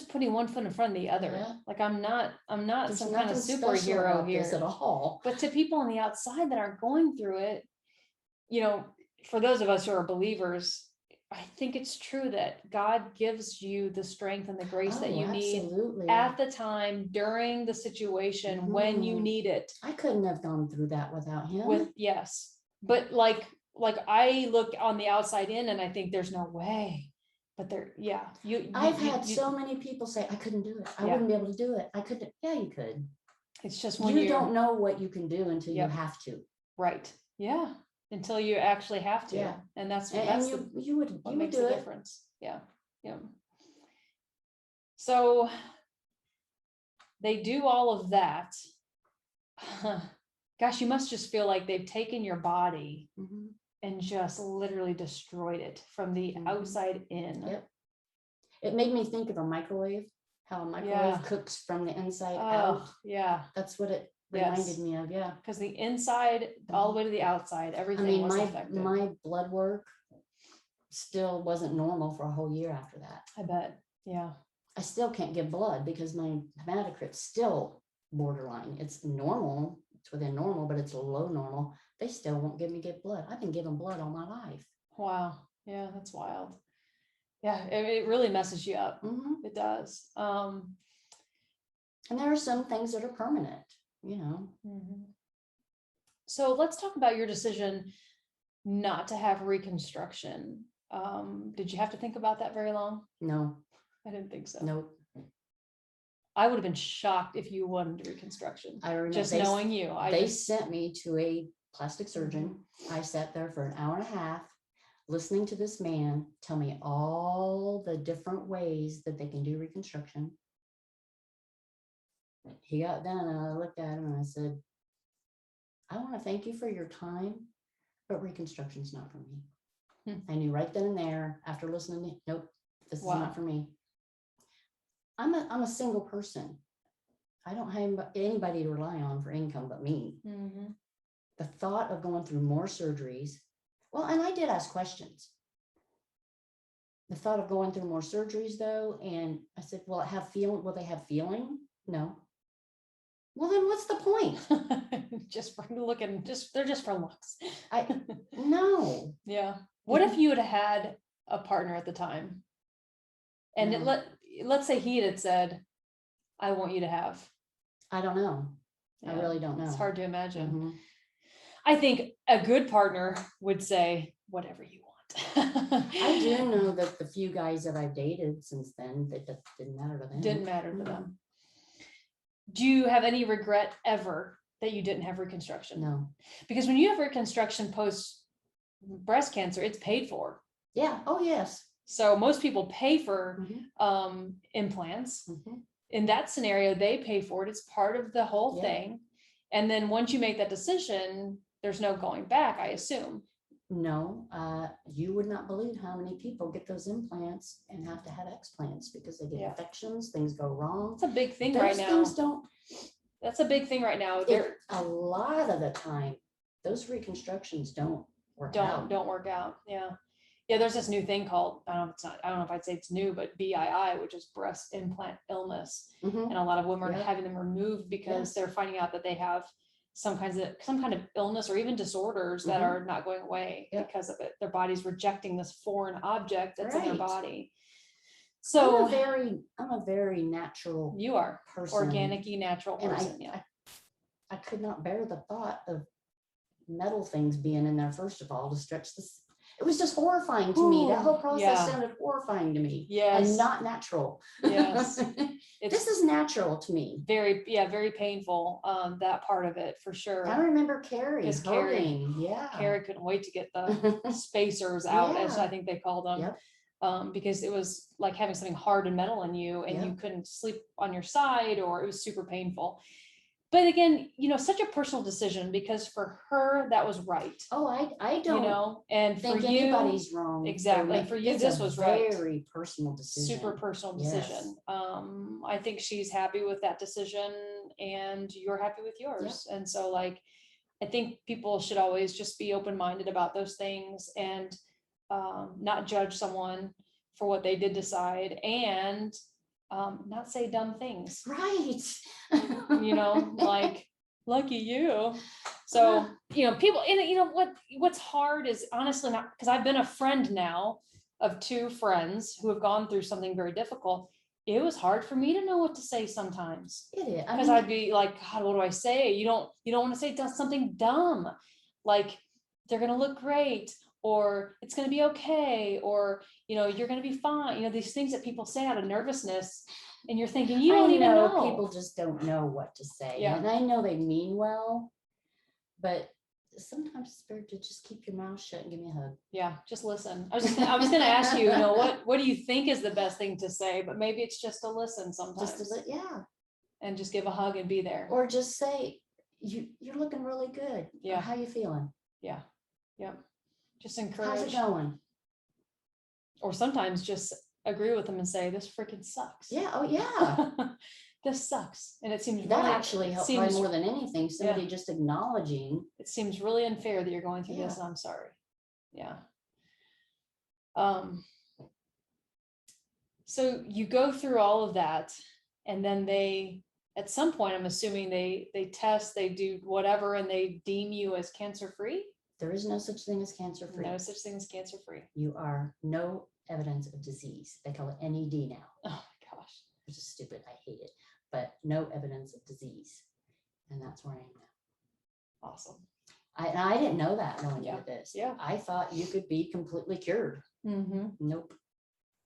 putting one foot in front of the other. Yeah. Like I'm not There's some kind of nothing special superhero about here this at all. But to people on the outside that aren't going through it, for those of us who are believers, I think it's true that God gives you the strength and the grace that you Absolutely. need at the time, during the situation, when you need it. I couldn't have gone through that without him. Yes. But like I look on the outside in and I think there's no way. But I've had so many people say, I couldn't do it. I wouldn't be able to do it. I couldn't. Yeah, you could. It's just when you don't know what you can do until you have to. Right. Yeah. Until you actually have to. Yeah. And that's you would makes do the it. difference. Yeah. Yeah. So they do all of that. Gosh, you must just feel like they've taken your body and just literally destroyed it from the outside in. Yep. It made me think of a microwave, how a microwave cooks from the inside out. Yeah. That's what it reminded me of. Yeah. Because the inside, all the way to the outside, everything was affected. My blood work still wasn't normal for a whole year after that. I bet. Yeah. I still can't give blood because my hematocrit's still borderline. It's normal. It's within normal, but it's low normal. They still won't give blood. I've been giving blood all my life. Wow. Yeah, that's wild. Yeah, it really messes you up. It does. And there are some things that are permanent, So let's talk about your decision not to have reconstruction. Did you have to think about that very long? No. I didn't think so. Nope. I would have been shocked if you wanted reconstruction. I remember just knowing you. They sent me to a plastic surgeon. I sat there for an hour and a half listening to this man tell me all the different ways that they can do reconstruction. He got done and I looked at him and I said, I want to thank you for your time, but reconstruction's not for me. I knew right then and there after listening to, nope, this is not for me. I'm a single person. I don't have anybody to rely on for income but me. The thought of going through more surgeries, well, and I did ask questions. The thought of going through more surgeries though, and I said, will they have feeling? No. Well, then what's the point? Just for looking, they're just for looks. No. Yeah. What if you had had a partner at the time? And let's say he had said, I want you to have. I don't know. I really don't know. It's hard to imagine. I think a good partner would say, whatever you want. I do know that the few guys that I've dated since then, that didn't matter to them. Didn't matter to them. Do you have any regret ever that you didn't have reconstruction? No. Because when you have reconstruction post breast cancer, it's paid for. Yeah. Oh, yes. So most people pay for implants. In that scenario, they pay for it. It's part of the whole thing. And then once you make that decision, there's no going back, I assume. No, you would not believe how many people get those implants and have to have explants because they get infections, things go wrong. It's a big thing right now. That's a big thing right now. A lot of the time, those reconstructions don't work out. Don't work out. Yeah. Yeah, there's this new thing called, I don't know if I'd say it's new, but BII, which is breast implant illness. And a lot of women are having them removed because they're finding out that they have some kind of illness or even disorders that are not going away because of it. Their body's rejecting this foreign object that's in their body. So I'm a very natural. You are person, organic-y, natural person. I could not bear the thought of metal things being in there. First of all, to stretch this, It was just horrifying to me. That whole process yeah. sounded horrifying to me. Yes. And not natural. Yes. This is natural to me. Very painful. That part of it for sure. I remember Carrie Because hurting. Yeah. Carrie couldn't wait to get the spacers out, as Yeah. I think they called them. Yep. Because it was like having something hard and metal in you, and Yep. you couldn't sleep on your side, or it was super painful. But again, such a personal decision, because for her, that was right. Oh, I don't and think for you, anybody's wrong. exactly. And for you, this was right. Very personal decision. Super personal decision. Yes. I think she's happy with that decision, and you're happy with yours. Yep. And so, like, I think people should always just be open-minded about those things, and not judge someone for what they did decide, and not say dumb things. Right. Like, lucky you. So, people, and what's hard is honestly not, because I've been a friend now of 2 friends who have gone through something very difficult. It was hard for me to know what to say sometimes. It is. Because I'd be like, God, what do I say? You don't want to say something dumb, like they're going to look great, or it's going to be okay, or, you're going to be fine. These things that people say out of nervousness, and you're thinking, you don't even know. People just don't know what to say. Yeah. And I know they mean well, but sometimes it's better to just keep your mouth shut and give me a hug. Yeah, just listen. I was going to ask you, what do you think is the best thing to say? But maybe it's just to listen sometimes. Yeah. And just give a hug and be there. Or just say, you're looking really good. Yeah. Or, how you feeling? Yeah. Yep. Just encourage. How's it going? Or sometimes just agree with them and say, this freaking sucks. Yeah. Oh yeah. This sucks. And it seems that actually helps more than anything. Somebody just acknowledging. It seems really unfair that you're going through this, and I'm sorry. Yeah. So you go through all of that, and then at some point, I'm assuming they test, they do whatever, and they deem you as cancer-free. There is no such thing as cancer-free. No such thing as cancer-free. You are no evidence of disease. They call it NED now. Oh my gosh. Which is stupid. I hate it. But no evidence of disease. And that's where I am now. Awesome. I didn't know that going into this. Yeah. I thought you could be completely cured. Mm-hmm. Nope.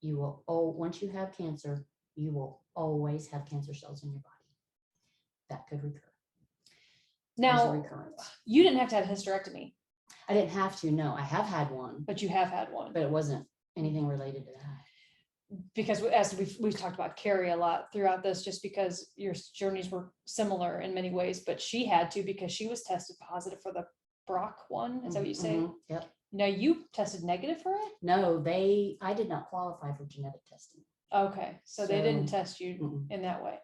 You will, once you have cancer, you will always have cancer cells in your body. That could recur. Now, recurrence. You didn't have to have a hysterectomy. I didn't have to, no. I have had one. But you have had one. But it wasn't anything related to that. Because as we've talked about Carrie a lot throughout this, just because your journeys were similar in many ways, but she had to, because she was tested positive for the BRCA one. Is that what you say? Mm-hmm. Yep. Now you tested negative for it? No, I did not qualify for genetic testing. Okay. So they didn't test you mm-mm. in that way.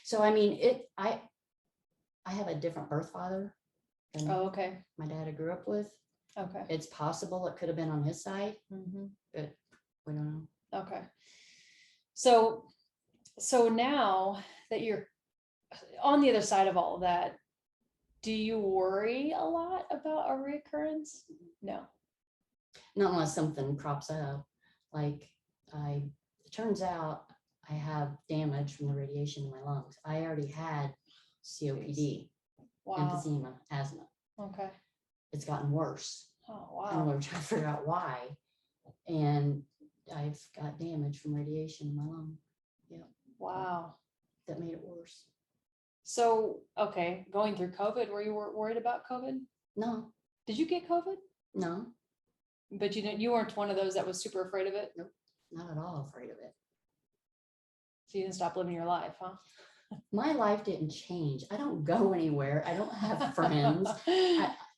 So, I mean, I have a different birth father than my dad I grew up with. Okay. It's possible it could have been on his side, but we don't know. Okay. So now that you're on the other side of all of that, do you worry a lot about a reoccurrence? No. Not unless something crops up. Like it turns out I have damage from the radiation in my lungs. I already had COPD, emphysema, asthma. Okay. It's gotten worse. Oh, wow. And we're trying to figure out why. And I've got damage from radiation in my lung. Yeah. Wow. That made it worse. So, okay, going through COVID, were you worried about COVID? No. Did you get COVID? No. But you weren't one of those that was super afraid of it? Nope. Not at all afraid of it. So you didn't stop living your life, huh? My life didn't change. I don't go anywhere. I don't have friends.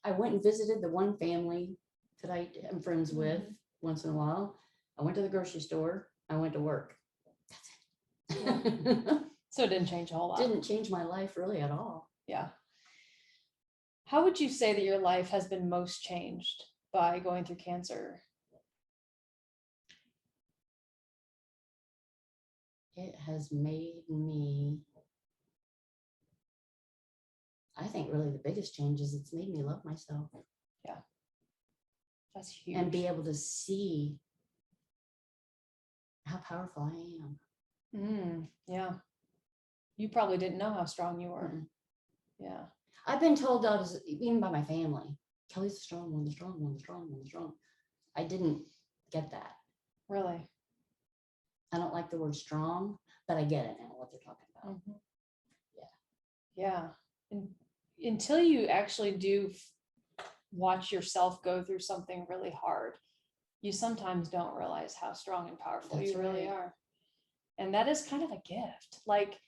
I went and visited the one family that I am friends with once in a while. I went to the grocery store. I went to work. That's it. So it didn't change a whole lot. Didn't change my life really at all. Yeah. How would you say that your life has been most changed by going through cancer? It has made me, I think really the biggest change is it's made me love myself. Yeah. That's huge. And be able to see how powerful I am. Yeah. You probably didn't know how strong you were. Yeah. I've been told that even by my family, Kelly's the strong one, the strong one, the strong one, the strong. I didn't get that. Really? I don't like the word strong, but I get it now, what they're talking about. Mhm. Yeah. And until you actually do watch yourself go through something really hard, you sometimes don't realize how strong and powerful That's you really right. are. And that is kind of a gift. Like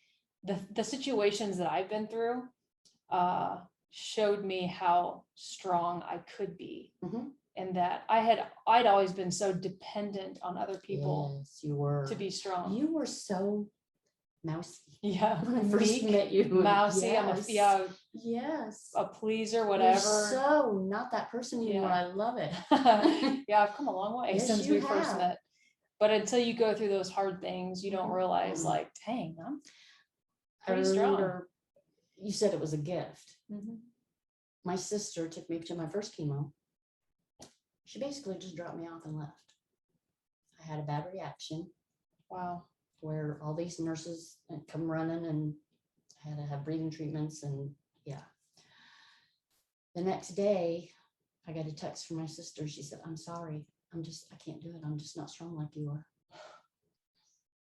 the situations that I've been through showed me how strong I could be. Mhm. And that I'd always been so dependent on other people Yes, you were. to be strong. You were so mousy. Yeah. When I first Meek, met you. mousy. Yes. Yes. A pleaser, You're whatever. so not that person anymore. Yeah. I love it. Yeah, I've come a long way Yes, since you we first have. met. But until you go through those hard things, you don't realize, like, dang, I'm I pretty strong. remember you said it was a gift. Mhm. My sister took me to my first chemo. She basically just dropped me off and left. I had a bad reaction Wow. where all these nurses come running and I had to have breathing treatments and yeah. The next day, I got a text from my sister. She said, I'm sorry. I can't do it. I'm just not strong like you are.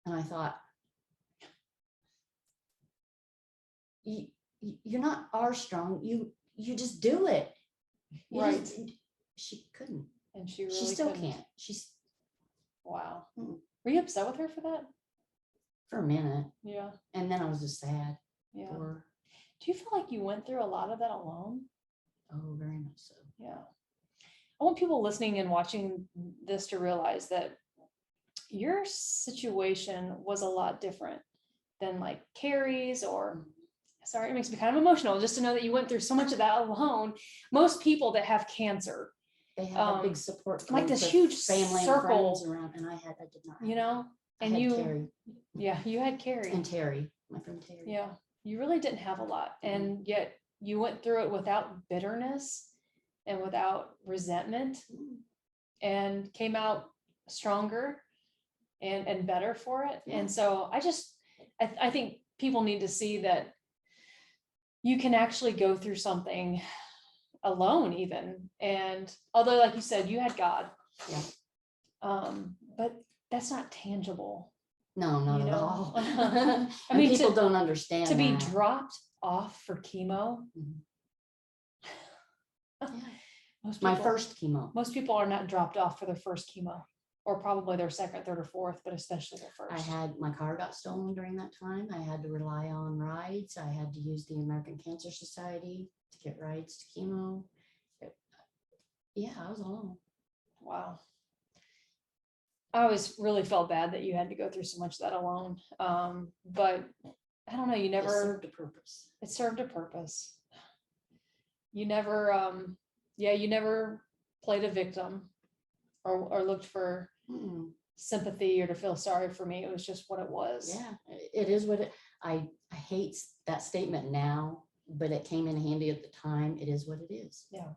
And I thought, you're not are strong. You just do it. Right. She couldn't. And she really She still couldn't. can't. She's Wow. Mm. Were you upset with her for that? for a minute. Yeah. And then I was just sad Yeah. for her. Do you feel like you went through a lot of that alone? Oh, very much so. Yeah. I want people listening and watching this to realize that your situation was a lot different than like Carrie's or, sorry, it makes me kind of emotional just to know that you went through so much of that alone. Most people that have cancer, They have a big support like group this with huge family circle and friends around, and I did not have you know, that. and I had you, Terry yeah, you had Carrie. and Terry, my friend Terry. Yeah, you really didn't have a lot, and yet you went through it without bitterness and without resentment, and came out stronger and better for it. Yeah. And so I think people need to see that you can actually go through something alone even. And although, like you said, you had God, but that's not tangible. No, not You at know? all. I And mean, people don't understand to be that. dropped off for chemo. Mhm. Yeah. My first chemo. Most people are not dropped off for their first chemo, or probably their second, third, or fourth, but especially their first. My car got stolen during that time. I had to rely on rides. I had to use the American Cancer Society to get rides to chemo. Yeah, I was alone. Wow. I always really felt bad that you had to go through so much of that alone. But I don't know, you never. It served a purpose. It served a purpose. You never, you never played a victim or looked for sympathy or to feel sorry for me. It was just what it was. Yeah, it is what it, I hate that statement now, but it came in handy at the time. It is what it is. Yeah.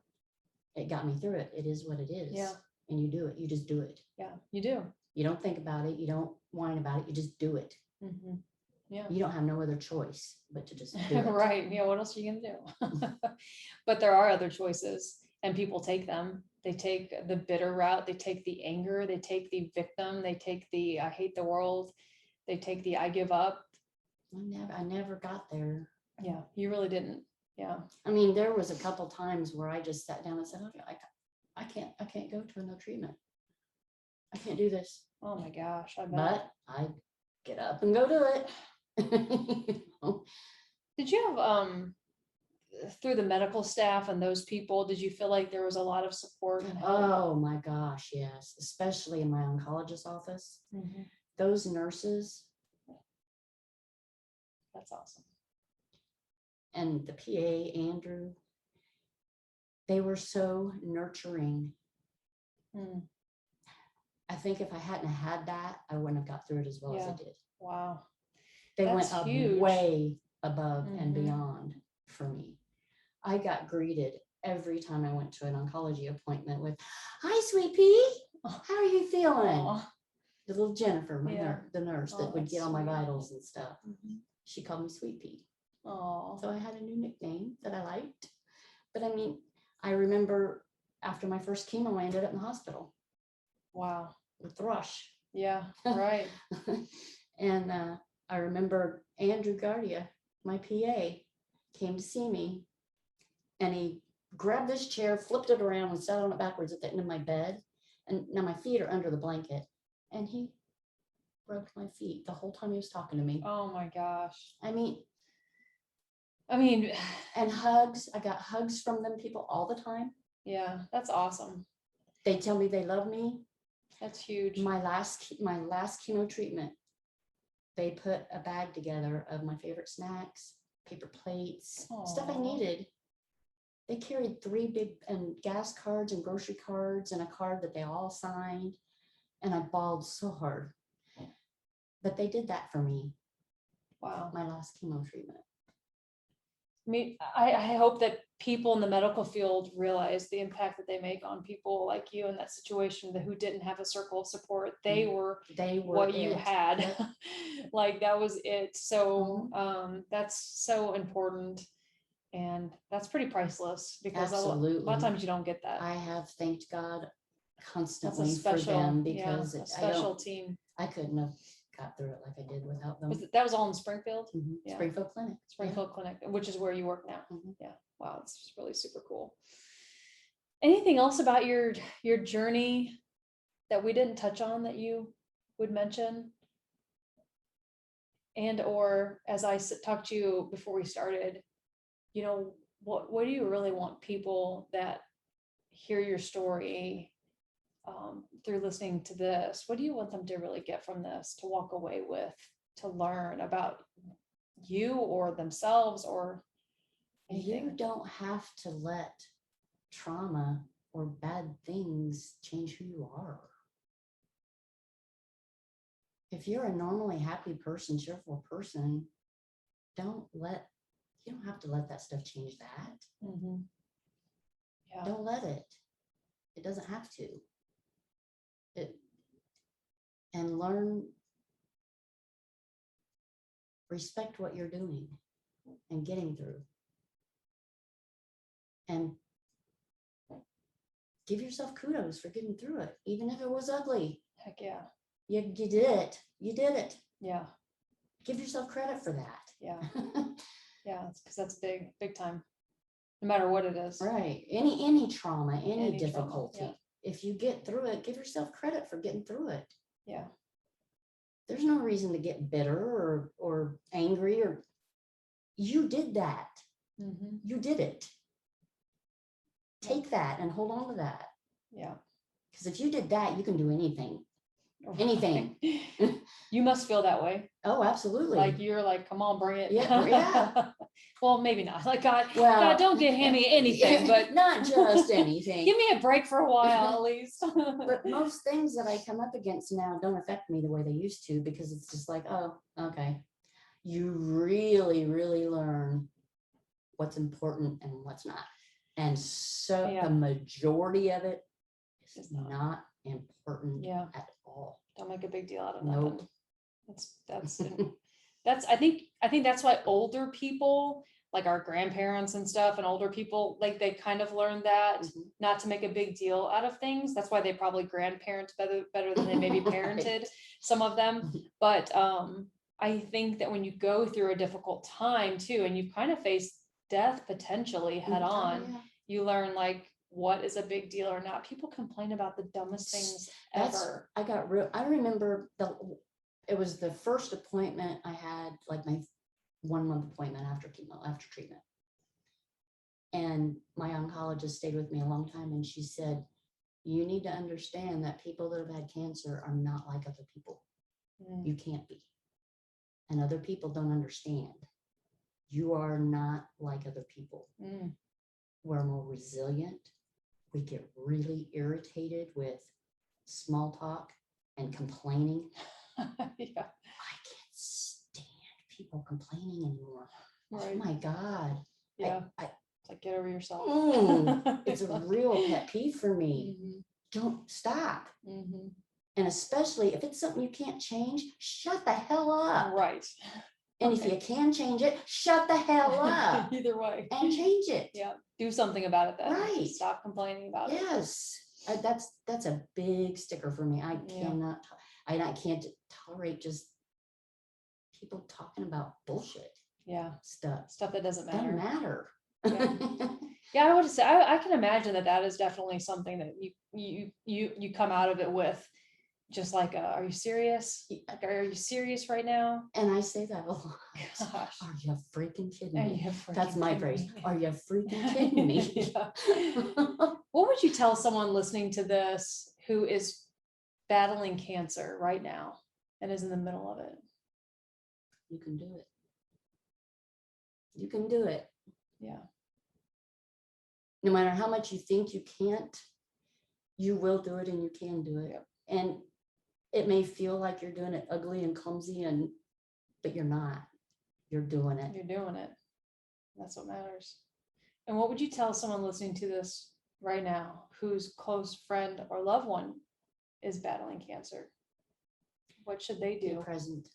It got me through it. It is what it is. Yeah. And you do it. You just do it. Yeah, you do. You don't think about it. You don't whine about it. You just do it. Mm-hmm. Yeah. You don't have no other choice but to just do it. Right. Yeah. What else are you going to do? But there are other choices, and people take them. They take the bitter route. They take the anger. They take the victim. They take the I hate the world. They take the I give up. I never got there. Yeah, you really didn't. Yeah. I mean, there was a couple times where I just sat down and said, okay, I can't go to another treatment. I can't do this. Oh my gosh. I bet. But I get up and go do it. Did you have through the medical staff and those people, did you feel like there was a lot of support and help? Oh my gosh, yes. Especially in my oncologist office. Mm-hmm. Those nurses. That's awesome. And the PA, Andrew, they were so nurturing. I think if I hadn't had that, I wouldn't have got through it as well as I did. Wow. They That's went up huge. way above and beyond for me. I got greeted every time I went to an oncology appointment with, "Hi, sweet pea. How are you feeling?" Aw. The little Jennifer, the nurse that would that's get all my sweet. vitals and stuff. Mm-hmm. She called me Sweet Pea. Oh. So I had a new nickname that I liked. But I mean, I remember after my first chemo, I ended up in the hospital. Wow. with thrush. Yeah. Right. And I remember Andrew Gardia, my PA, came to see me, and he grabbed this chair, flipped it around, and sat on it backwards at the end of my bed. And now my feet are under the blanket, and he rubbed my feet the whole time he was talking to me. Oh my gosh. I mean, and hugs. I got hugs from them people all the time. Yeah, that's awesome. They tell me they love me. That's huge. My last chemo treatment, they put a bag together of my favorite snacks, paper plates, stuff I needed. They carried 3 big gas cards and grocery cards and a card that they all signed. And I bawled so hard. But they did that for me. Wow. My last chemo treatment. I hope that people in the medical field realize the impact that they make on people like you in that situation, who didn't have a circle of support. They were what you had. Yep. Like that was it. So that's so important. And that's pretty priceless, because a lot of times you don't get that. I have thanked God constantly for them, because a special team. I couldn't have got through it like I did without them. That was all in Springfield? Yeah. Springfield Clinic, which is where you work now. Yeah. Wow. It's really super cool. Anything else about your journey that we didn't touch on that you would mention? And, or as I talked to you before we started, what do you really want people that hear your story through listening to this? What do you want them to really get from this, to walk away with, to learn about you or themselves or anything? You don't have to let trauma or bad things change who you are. If you're a normally happy person, cheerful person, you don't have to let that stuff change that. Yeah. Don't let it. It doesn't have to. And learn, respect what you're doing and getting through. And give yourself kudos for getting through it, even if it was ugly. Heck yeah. You did it. You did it. Yeah. Give yourself credit for that. Yeah. Yeah, because that's big time, no matter what it is. Right. Any trauma, any difficulty. Trauma, yeah. If you get through it, give yourself credit for getting through it. Yeah. There's no reason to get bitter or angry, or you did that. You did it. Take that and hold on to that. Yeah. Because if you did that, you can do anything. Anything. You must feel that way. Oh, absolutely. Like you're like, come on, bring it. Yeah. Well, maybe not. Like God, don't hand me anything, but not just anything. Give me a break for a while at least. But most things that I come up against now don't affect me the way they used to, because it's just like, oh, okay. You really, really learn what's important and what's not. And so the majority of it is not important at all. Don't make a big deal out of nope. Nothing. That's I think that's why older people, like our grandparents and stuff, and older people, like they kind of learned that not to make a big deal out of things. That's why they probably grandparent better than they maybe parented some of them. But I think that when you go through a difficult time too, and you kind of face death potentially head on, you learn like what is a big deal or not. People complain about the dumbest things ever. I remember it was the first appointment I had, like my 1 month appointment after treatment. And my oncologist stayed with me a long time, and she said, you need to understand that people that have had cancer are not like other people. You can't be. And other people don't understand. You are not like other people. We're more resilient. We get really irritated with small talk and complaining. I can't stand people complaining anymore. Right. Oh my God. Yeah. It's like, get over yourself. It's a real pet peeve for me. Don't stop. And especially if it's something you can't change, shut the hell up. Right. And if you can change it, shut the hell up. Either way. And change it. Yeah. Do something about it then. Right. Stop complaining about it. Yes. That's a big sticker for me. I Yeah. cannot, I can't tolerate just people talking about bullshit Yeah. stuff. Stuff that doesn't Doesn't matter. matter. Yeah, I would say I can imagine that is definitely something that you come out of it with, just like, are you serious? Like, are you serious right now? And I say that a lot. Gosh. Are you freaking kidding Are me? you freaking That's my kidding phrase. me? Are you freaking kidding me? Yeah. What would you tell someone listening to this who is battling cancer right now and is in the middle of it? You can do it. You can do it. Yeah. No matter how much you think you can't, you will do it, and you can do it. Yep. And it may feel like you're doing it ugly and clumsy, but you're not. You're doing it. You're doing it. That's what matters. And what would you tell someone listening to this right now whose close friend or loved one is battling cancer? What should they Be do? present.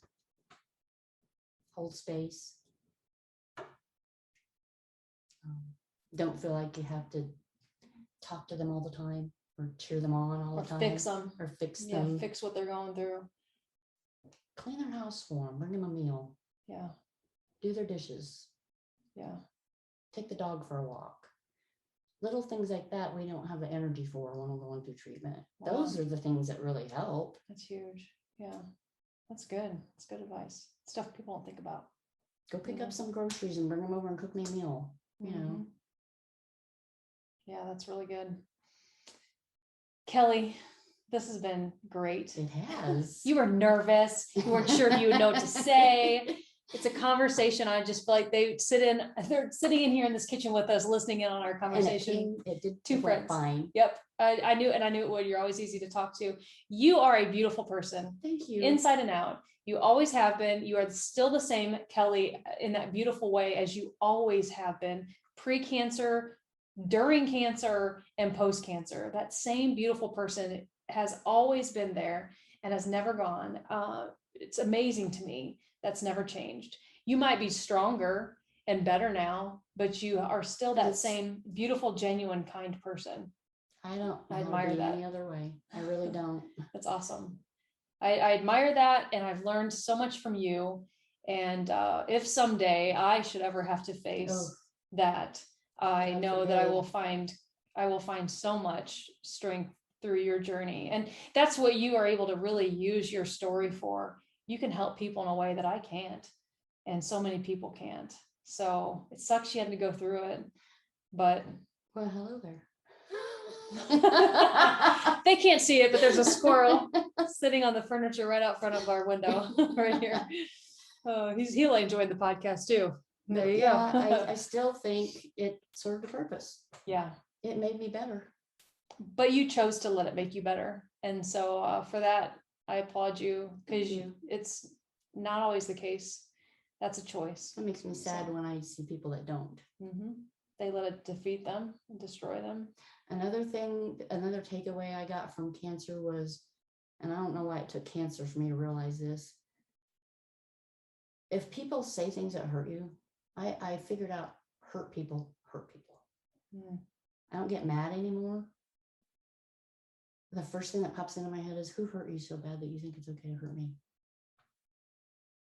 Hold space. Don't feel like you have to talk to them all the time or cheer them on all Or the time. fix them. Or fix Yeah, them. fix what they're going through. Clean their house for them. Bring them a meal. Yeah. Do their dishes. Yeah. Take the dog for a walk. Little things like that we don't have the energy for when we're going through treatment. Wow. Those are the things that really help. That's huge. Yeah. That's good. That's good advice. Stuff people don't think about. Go pick Yeah. up some groceries and bring them over and cook me a meal. You know. Mhm. Yeah, that's really good. Kelly, this has been great. It has. You were nervous. You weren't sure if you would know what to say. It's a conversation. I just feel like they're sitting in here in this kitchen with us, listening in on our And conversation. it did Two it went friends. fine. Yep. I knew it would. You're always easy to talk to. You are a beautiful person, Thank you. inside and out. You always have been. You are still the same Kelly in that beautiful way as you always have been, pre-cancer, during cancer, and post-cancer. That same beautiful person has always been there and has never gone. It's amazing to me. That's never changed. You might be stronger and better now, but you are still that same beautiful, genuine, kind person. I don't know I how to admire be that. any other way. I really don't. That's awesome. I admire that, and I've learned so much from you. And if someday I should ever have to face that, I God know that I forbid. will find so much strength through your journey. And that's what you are able to really use your story for. You can help people in a way that I can't, and so many people can't. So it sucks you had to go through it, but Well, hello there. they can't see it, but there's a squirrel sitting on the furniture right out front of our window right here. Oh, he'll enjoy the podcast too. There you go. I still think it served a purpose. Yeah. It made me better. But you chose to let it make you better. And so for that, I applaud you, because it's not always the case. That's a choice. It makes me sad when I see people that don't. Mm-hmm. They let it defeat them and destroy them. Another takeaway I got from cancer was, and I don't know why it took cancer for me to realize this. If people say things that hurt you, I figured out hurt people. Mm. I don't get mad anymore. The first thing that pops into my head is, who hurt you so bad that you think it's okay to hurt me?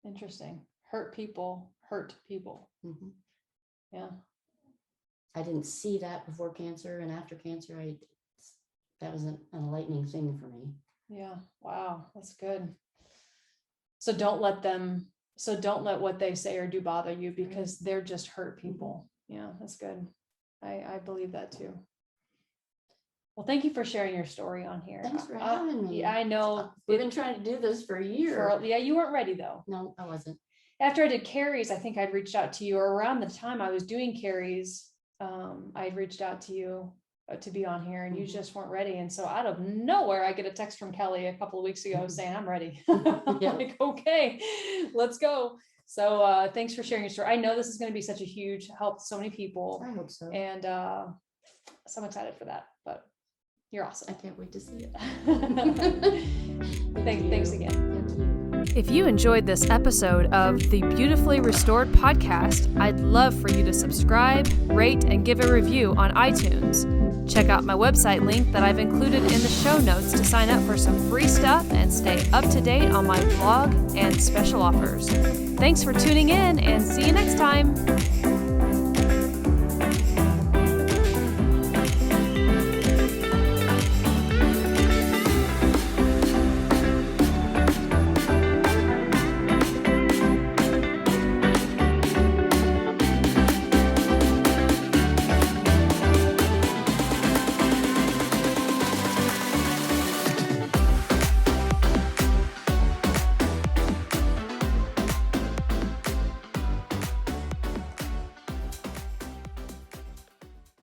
Interesting. Hurt people. Mm-hmm. Yeah. I didn't see that before cancer, and after cancer, that was an enlightening thing for me. Yeah. Wow. That's good. So don't let what they say or do bother you, because they're just hurt people. Yeah, that's good. I believe that too. Well, thank you for sharing your story on here. Thanks for having me. I know we've been trying to do this for a year. Yeah, you weren't ready though. No, I wasn't. After I did Carrie's, I think I'd reached out to you, or around the time I was doing Carrie's, I'd reached out to you to be on here, and you just weren't ready. And so out of nowhere, I get a text from Kelly a couple of weeks ago saying, I'm ready. Yeah. Like, okay, let's go. So thanks for sharing your story. I know this is going to be such a huge help to so many people. I hope so. And so I'm excited for that, but you're awesome. I can't wait to see it. Thanks again. Thank you. If you enjoyed this episode of the Beautifully Restored podcast, I'd love for you to subscribe, rate, and give a review on iTunes. Check out my website link that I've included in the show notes to sign up for some free stuff and stay up to date on my blog and special offers. Thanks for tuning in, and see you next time.